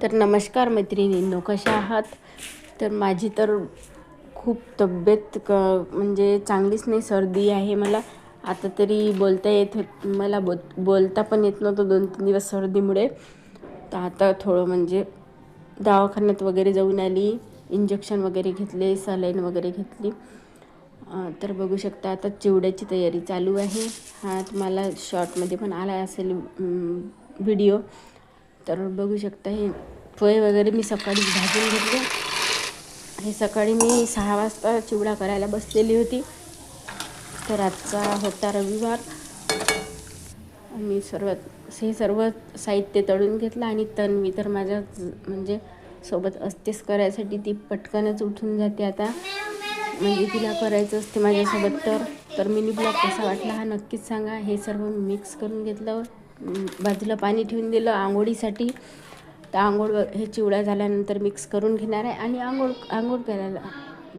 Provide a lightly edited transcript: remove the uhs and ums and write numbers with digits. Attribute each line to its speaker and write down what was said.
Speaker 1: तर नमस्कार मैत्रिणींनो, कशा आहात? तर माझी तर खूप तब्येत म्हणजे चांगलीच नाही. सर्दी आहे मला. आता तरी बोलता येत मला बोलता पण येत नव्हतं 2-3 दिवस सर्दीमुळे. तर आता थोडं म्हणजे दवाखान्यात वगैरे जाऊन आली, इंजेक्शन वगैरे घेतले, सलाईन वगैरे घेतली. तर बघू शकता आता चिवड्याची तयारी चालू आहे. हा तुम्हाला शॉर्टमध्ये पण आला असेल व्हिडिओ. तर बघू शकता हे पोहे वगैरे मी सकाळी भाजून घेतले. हे सकाळी मी 6 वाजता चिवडा करायला बसलेली होती. तर आजचा होता रविवार. मी सर्व साहित्य तळून घेतलं आणि तन्वी तर माझ्या म्हणजे सोबत असतेच करायसाठी. ती पटकनच उठून जाते आता, म्हणजे तिला करायचं असते माझ्यासोबत. तर मिनी ब्लॉग कसा वाटला हा नक्कीच सांगा. हे सर्व मिक्स करून घेतलं, बाजूला पाणी ठेवून दिलं आंघोळीसाठी. तर हे चिवडा झाल्यानंतर मिक्स करून घेणार आहे आणि आंघोळ करायला